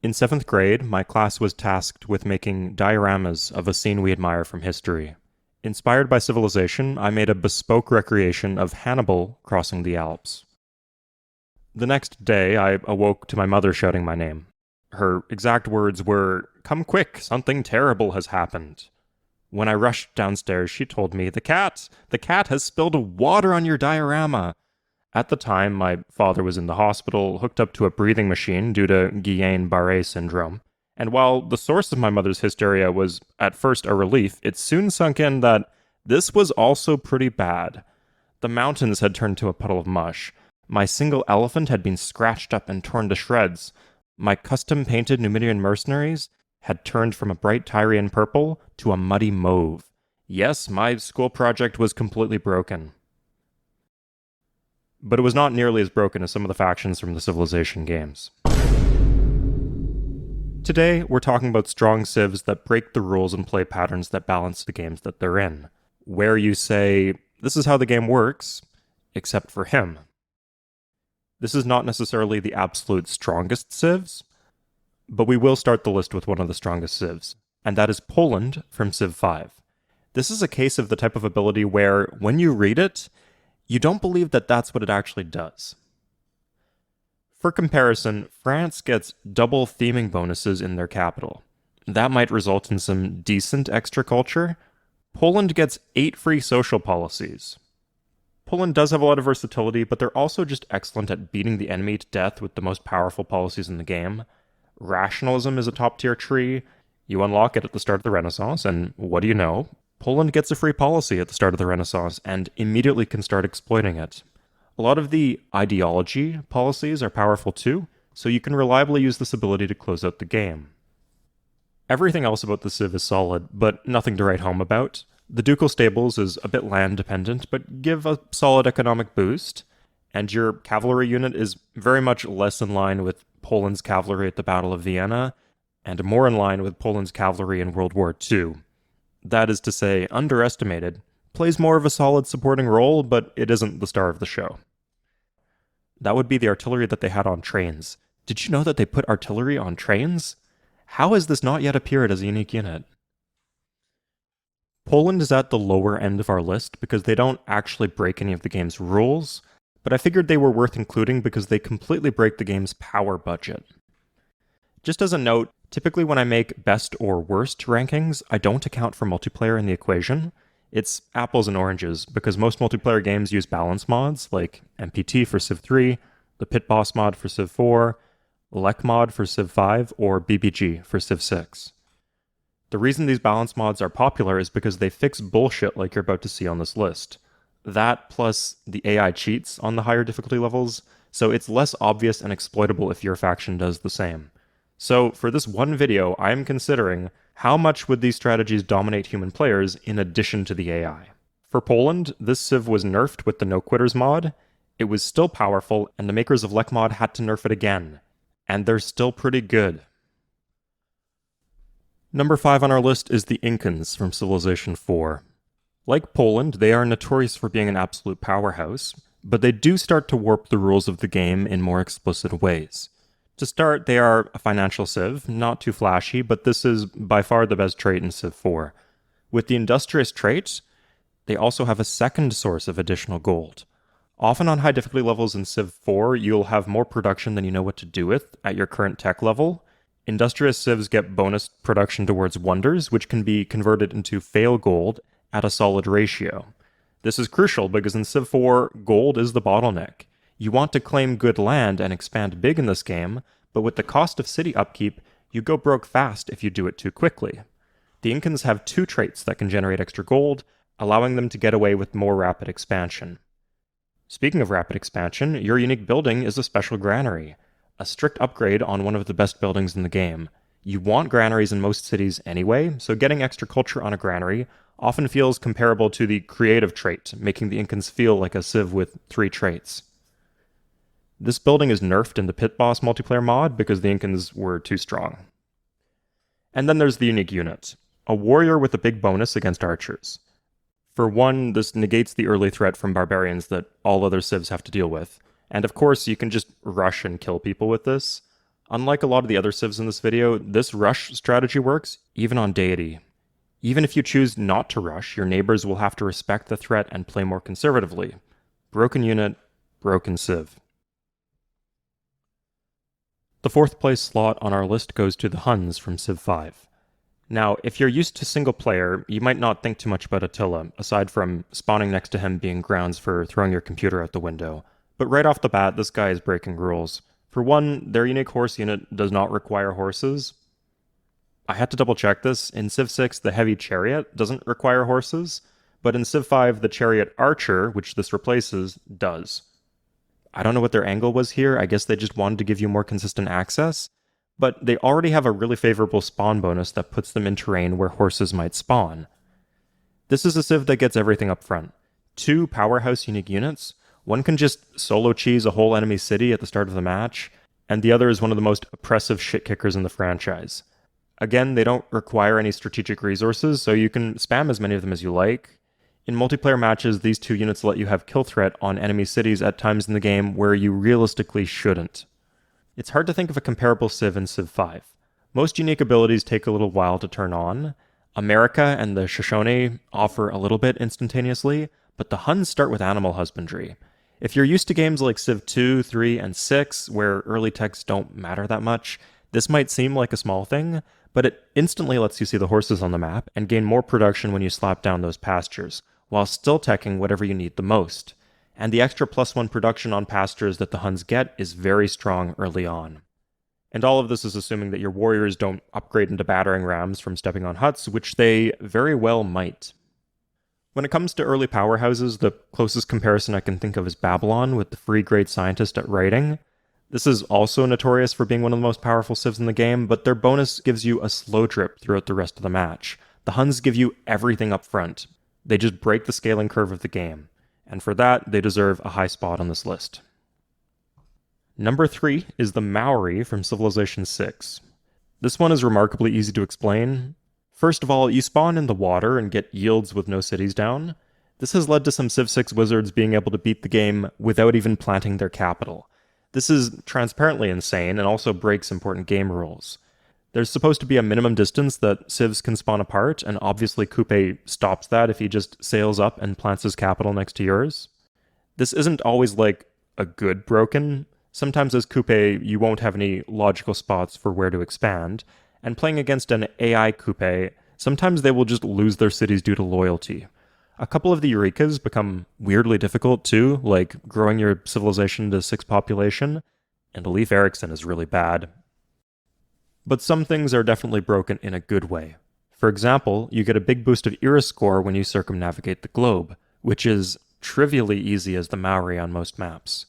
In 7th grade, my class was tasked with making dioramas of a scene we admire from history. Inspired by civilization, I made a bespoke recreation of Hannibal crossing the Alps. The next day, I awoke to my mother shouting my name. Her exact words were, "Come quick, something terrible has happened." When I rushed downstairs, she told me, "The cat! The cat has spilled water on your diorama!" At the time, my father was in the hospital, hooked up to a breathing machine due to Guillain-Barré syndrome. And while the source of my mother's hysteria was at first a relief, it soon sunk in that this was also pretty bad. The mountains had turned to a puddle of mush. My single elephant had been scratched up and torn to shreds. My custom-painted Numidian mercenaries had turned from a bright Tyrian purple to a muddy mauve. Yes, my school project was completely broken. But it was not nearly as broken as some of the factions from the Civilization games. Today, we're talking about strong civs that break the rules and play patterns that balance the games that they're in. Where you say, this is how the game works, except for him. This is not necessarily the absolute strongest civs, but we will start the list with one of the strongest civs, and that is Poland from Civ 5. This is a case of the type of ability where, when you read it, you don't believe that that's what it actually does. For comparison, France gets double theming bonuses in their capital. That might result in some decent extra culture. Poland gets 8 free social policies. Poland does have a lot of versatility, but they're also just excellent at beating the enemy to death with the most powerful policies in the game. Rationalism is a top-tier tree. You unlock it at the start of the Renaissance, and what do you know? Poland gets a free policy at the start of the Renaissance and immediately can start exploiting it. A lot of the ideology policies are powerful too, so you can reliably use this ability to close out the game. Everything else about the Civ is solid, but nothing to write home about. The Ducal Stables is a bit land dependent, but give a solid economic boost, and your cavalry unit is very much less in line with Poland's cavalry at the Battle of Vienna, and more in line with Poland's cavalry in World War II. That is to say, underestimated, plays more of a solid supporting role, but it isn't the star of the show. That would be the artillery that they had on trains. Did you know that they put artillery on trains? How has this not yet appeared as a unique unit? Poland is at the lower end of our list because they don't actually break any of the game's rules, but I figured they were worth including because they completely break the game's power budget. Just as a note, typically when I make best or worst rankings, I don't account for multiplayer in the equation. It's apples and oranges, because most multiplayer games use balance mods, like MPT for Civ 3, the Pit Boss mod for Civ 4, Lek mod for Civ 5, or BBG for Civ 6. The reason these balance mods are popular is because they fix bullshit like you're about to see on this list. That plus the AI cheats on the higher difficulty levels, so it's less obvious and exploitable if your faction does the same. So for this one video, I am considering how much would these strategies dominate human players in addition to the AI. For Poland, this Civ was nerfed with the No Quitters mod. It was still powerful, and the makers of Lek mod had to nerf it again. And they're still pretty good. Number 5 on our list is the Incans from Civilization 4. Like Poland, they are notorious for being an absolute powerhouse, but they do start to warp the rules of the game in more explicit ways. To start, they are a financial civ, not too flashy, but this is by far the best trait in Civ 4. With the industrious trait, they also have a second source of additional gold. Often on high difficulty levels in Civ 4, you'll have more production than you know what to do with at your current tech level. Industrious civs get bonus production towards wonders, which can be converted into fail gold at a solid ratio. This is crucial because in Civ 4, gold is the bottleneck. You want to claim good land and expand big in this game, but with the cost of city upkeep, you go broke fast if you do it too quickly. The Incans have 2 traits that can generate extra gold, allowing them to get away with more rapid expansion. Speaking of rapid expansion, your unique building is a special granary, a strict upgrade on one of the best buildings in the game. You want granaries in most cities anyway, so getting extra culture on a granary often feels comparable to the creative trait, making the Incans feel like a civ with 3 traits. This building is nerfed in the Pit Boss multiplayer mod because the Incans were too strong. And then there's the unique unit, a warrior with a big bonus against archers. For one, this negates the early threat from barbarians that all other civs have to deal with, and of course you can just rush and kill people with this. Unlike a lot of the other civs in this video, this rush strategy works even on deity. Even if you choose not to rush, your neighbors will have to respect the threat and play more conservatively. Broken unit, broken civ. The 4th place slot on our list goes to the Huns from Civ 5. Now, if you're used to single player, you might not think too much about Attila, aside from spawning next to him being grounds for throwing your computer out the window. But right off the bat, this guy is breaking rules. For one, their unique horse unit does not require horses. I had to double check this. In Civ 6, the heavy chariot doesn't require horses, but in Civ 5, the chariot archer, which this replaces, does. I don't know what their angle was here. I guess they just wanted to give you more consistent access, but they already have a really favorable spawn bonus that puts them in terrain where horses might spawn. This is a civ that gets everything up front. 2 powerhouse unique units. One can just solo cheese a whole enemy city at the start of the match, and the other is one of the most oppressive shit kickers in the franchise. Again, they don't require any strategic resources, so you can spam as many of them as you like. In multiplayer matches, these 2 units let you have kill threat on enemy cities at times in the game where you realistically shouldn't. It's hard to think of a comparable civ in Civ 5. Most unique abilities take a little while to turn on. America and the Shoshone offer a little bit instantaneously, but the Huns start with animal husbandry. If you're used to games like Civ 2, 3, and 6, where early techs don't matter that much, this might seem like a small thing, but it instantly lets you see the horses on the map and gain more production when you slap down those pastures, while still teching whatever you need the most. And the extra +1 production on pastures that the Huns get is very strong early on. And all of this is assuming that your warriors don't upgrade into battering rams from stepping on huts, which they very well might. When it comes to early powerhouses, the closest comparison I can think of is Babylon with the free great scientist at writing. This is also notorious for being one of the most powerful civs in the game, but their bonus gives you a slow drip throughout the rest of the match. The Huns give you everything up front. They just break the scaling curve of the game, and for that, they deserve a high spot on this list. Number 3 is the Maori from Civilization 6. This one is remarkably easy to explain. First of all, you spawn in the water and get yields with no cities down. This has led to some Civ 6 wizards being able to beat the game without even planting their capital. This is transparently insane and also breaks important game rules. There's supposed to be a minimum distance that civs can spawn apart, and obviously Coupe stops that if he just sails up and plants his capital next to yours. This isn't always like a good broken. Sometimes as Coupe, you won't have any logical spots for where to expand, and playing against an AI Coupe, sometimes they will just lose their cities due to loyalty. A couple of the Eurekas become weirdly difficult too, like growing your civilization to 6 population, and Leif Erikson is really bad. But some things are definitely broken in a good way. For example, you get a big boost of era score when you circumnavigate the globe, which is trivially easy as the Maori on most maps.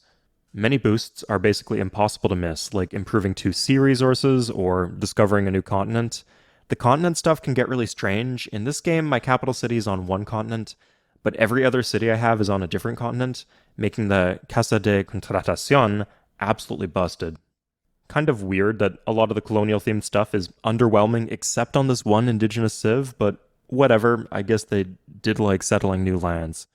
Many boosts are basically impossible to miss, like improving 2 sea resources or discovering a new continent. The continent stuff can get really strange. In this game, my capital city is on one continent, but every other city I have is on a different continent, making the Casa de Contratación absolutely busted. Kind of weird that a lot of the colonial-themed stuff is underwhelming except on this one indigenous civ, but whatever, I guess they did like settling new lands.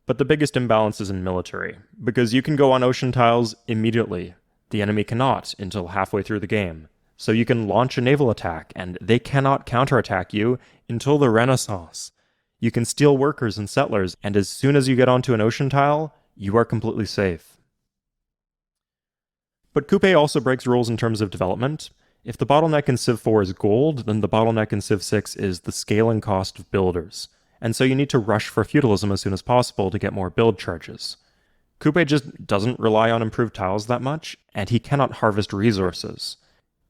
But the biggest imbalance is in military, because you can go on ocean tiles immediately. The enemy cannot until halfway through the game. So you can launch a naval attack, and they cannot counterattack you until the Renaissance. You can steal workers and settlers, and as soon as you get onto an ocean tile, you are completely safe. But Coupe also breaks rules in terms of development. If the bottleneck in Civ 4 is gold, then the bottleneck in Civ 6 is the scaling cost of builders. And so you need to rush for feudalism as soon as possible to get more build charges. Coupe just doesn't rely on improved tiles that much, and he cannot harvest resources.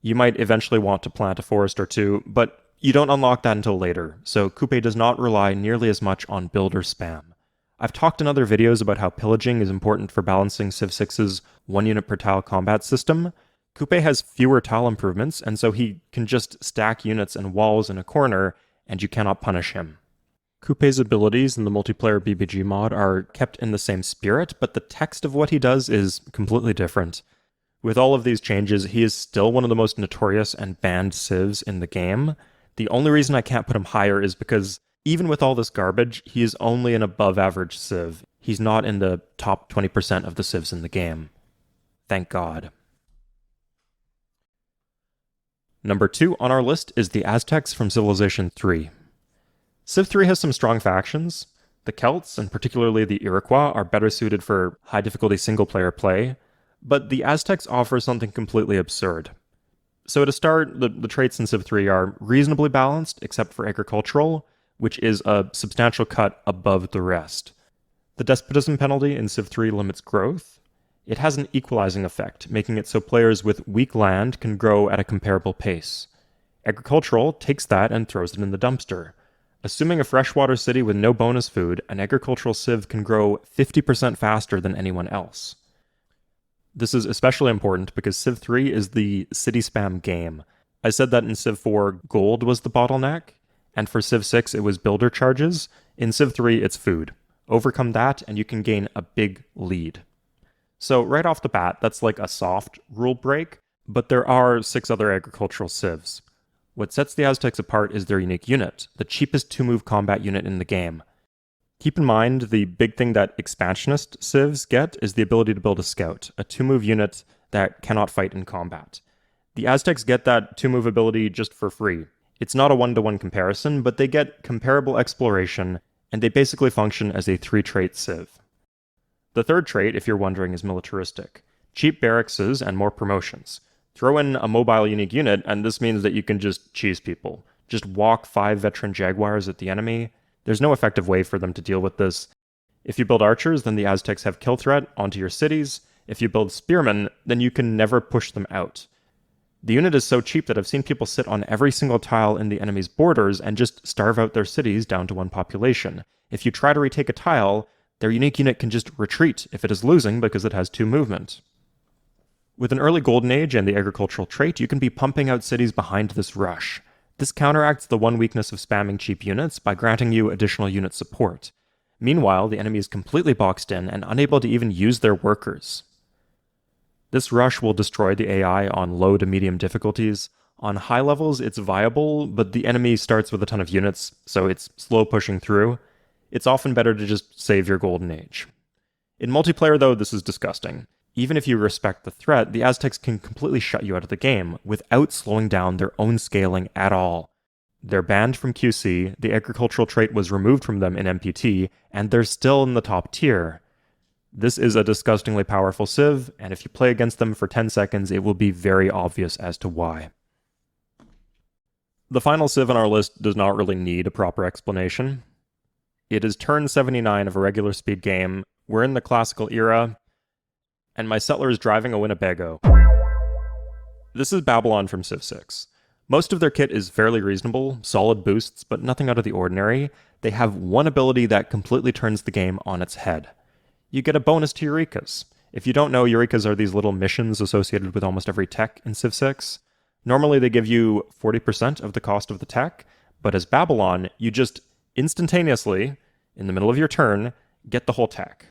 You might eventually want to plant a forest or 2, but you don't unlock that until later, so Coupe does not rely nearly as much on builder spam. I've talked in other videos about how pillaging is important for balancing Civ 6's 1 unit per tile combat system. Coupe has fewer tile improvements, and so he can just stack units and walls in a corner, and you cannot punish him. Coupe's abilities in the multiplayer BBG mod are kept in the same spirit, but the text of what he does is completely different. With all of these changes, he is still one of the most notorious and banned civs in the game. The only reason I can't put him higher is because even with all this garbage, he is only an above-average civ. He's not in the top 20% of the civs in the game. Thank God. Number 2 on our list is the Aztecs from Civilization 3. Civ 3 has some strong factions. The Celts, and particularly the Iroquois, are better suited for high-difficulty single-player play, but the Aztecs offer something completely absurd. So to start, the traits in Civ 3 are reasonably balanced, except for agricultural, which is a substantial cut above the rest. The despotism penalty in Civ 3 limits growth. It has an equalizing effect, making it so players with weak land can grow at a comparable pace. Agricultural takes that and throws it in the dumpster. Assuming a freshwater city with no bonus food, an agricultural civ can grow 50% faster than anyone else. This is especially important because Civ 3 is the city spam game. I said that in Civ 4, gold was the bottleneck, and for Civ 6 it was builder charges. In Civ 3, it's food. Overcome that, and you can gain a big lead. So right off the bat, that's like a soft rule break, but there are 6 other agricultural civs. What sets the Aztecs apart is their unique unit, the cheapest 2-move combat unit in the game. Keep in mind, the big thing that expansionist civs get is the ability to build a scout, a 2-move unit that cannot fight in combat. The Aztecs get that 2-move ability just for free. It's not a 1-to-1 comparison, but they get comparable exploration, and they basically function as a 3-trait civ. The third trait, if you're wondering, is militaristic. Cheap barracks and more promotions. Throw in a mobile unique unit, and this means that you can just cheese people. Just walk 5 veteran jaguars at the enemy. There's no effective way for them to deal with this. If you build archers, then the Aztecs have kill threat onto your cities. If you build spearmen, then you can never push them out. The unit is so cheap that I've seen people sit on every single tile in the enemy's borders and just starve out their cities down to 1 population. If you try to retake a tile, their unique unit can just retreat if it is losing because it has 2 movement. With an early Golden Age and the agricultural trait, you can be pumping out cities behind this rush. This counteracts the one weakness of spamming cheap units by granting you additional unit support. Meanwhile, the enemy is completely boxed in and unable to even use their workers. This rush will destroy the AI on low to medium difficulties. On high levels, it's viable, but the enemy starts with a ton of units, so it's slow pushing through. It's often better to just save your Golden Age. In multiplayer, though, this is disgusting. Even if you respect the threat, the Aztecs can completely shut you out of the game without slowing down their own scaling at all. They're banned from QC, the agricultural trait was removed from them in MPT, and they're still in the top tier. This is a disgustingly powerful civ, and if you play against them for 10 seconds, it will be very obvious as to why. The final civ on our list does not really need a proper explanation. It is turn 79 of a regular speed game. We're in the classical era, and my settler is driving a Winnebago. This is Babylon from Civ 6. Most of their kit is fairly reasonable, solid boosts, but nothing out of the ordinary. They have one ability that completely turns the game on its head. You get a bonus to Eurekas. If you don't know, Eurekas are these little missions associated with almost every tech in Civ 6. Normally they give you 40% of the cost of the tech, but as Babylon, you just instantaneously, in the middle of your turn, get the whole tech.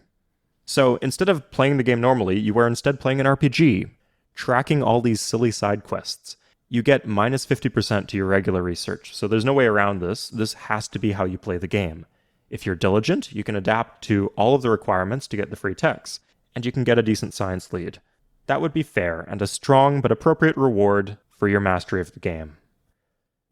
So instead of playing the game normally, you are instead playing an RPG, tracking all these silly side quests. You get minus 50% to your regular research, so there's no way around this. This has to be how you play the game. If you're diligent, you can adapt to all of the requirements to get the free techs, and you can get a decent science lead. That would be fair, and a strong but appropriate reward for your mastery of the game.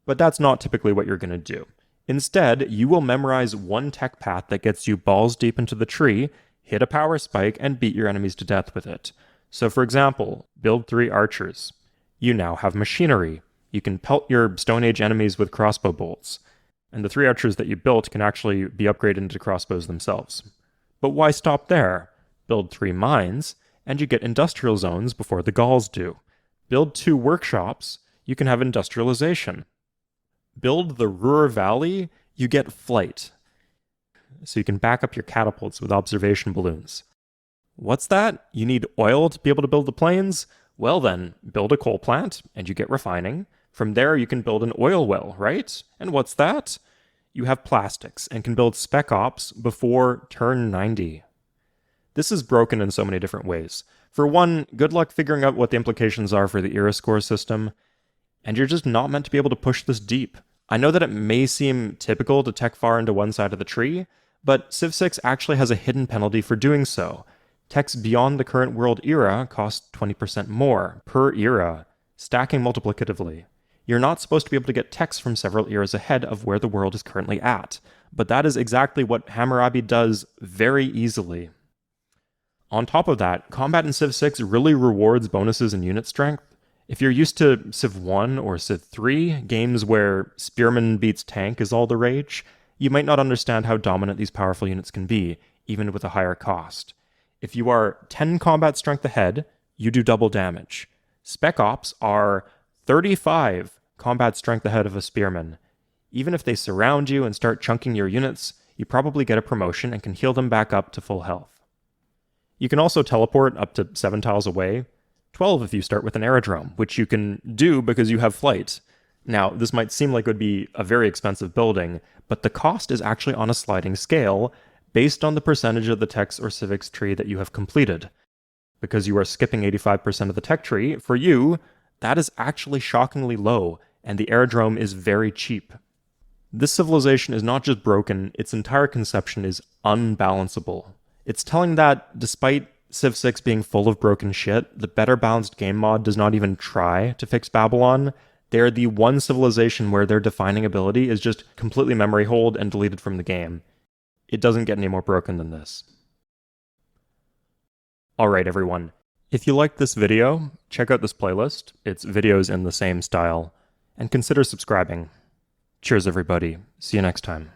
But that's not typically what you're going to do. Instead, you will memorize one tech path that gets you balls deep into the tree, hit a power spike, and beat your enemies to death with it. So for example, build 3 archers. You now have machinery. You can pelt your Stone Age enemies with crossbow bolts. And the 3 archers that you built can actually be upgraded into crossbows themselves. But why stop there? Build 3 mines, and you get industrial zones before the Gauls do. Build 2 workshops, you can have industrialization. Build the Ruhr Valley, you get flight. So you can back up your catapults with observation balloons. What's that? You need oil to be able to build the planes? Well then, build a coal plant, and you get refining. From there, you can build an oil well, right? And what's that? You have plastics, and can build spec ops before turn 90. This is broken in so many different ways. For one, good luck figuring out what the implications are for the era score system, and you're just not meant to be able to push this deep. I know that it may seem typical to tech far into one side of the tree, but Civ 6 actually has a hidden penalty for doing so. Techs beyond the current world era cost 20% more per era, stacking multiplicatively. You're not supposed to be able to get techs from several eras ahead of where the world is currently at, but that is exactly what Hammurabi does very easily. On top of that, combat in Civ 6 really rewards bonuses in unit strength. If you're used to Civ 1 or Civ 3, games where spearman beats tank is all the rage, you might not understand how dominant these powerful units can be, even with a higher cost. If you are 10 combat strength ahead, you do double damage. Spec Ops are 35 combat strength ahead of a spearman. Even if they surround you and start chunking your units, you probably get a promotion and can heal them back up to full health. You can also teleport up to 7 tiles away, 12 if you start with an aerodrome, which you can do because you have flight. Now, this might seem like it would be a very expensive building, but the cost is actually on a sliding scale based on the percentage of the techs or civics tree that you have completed. Because you are skipping 85% of the tech tree, for you, that is actually shockingly low, and the aerodrome is very cheap. This civilization is not just broken, its entire conception is unbalanceable. It's telling that, despite Civ 6 being full of broken shit, the Better Balanced Game mod does not even try to fix Babylon. They're the one civilization where their defining ability is just completely memory hold and deleted from the game. It doesn't get any more broken than this. Alright everyone, if you liked this video, check out this playlist, it's videos in the same style, and consider subscribing. Cheers everybody, see you next time.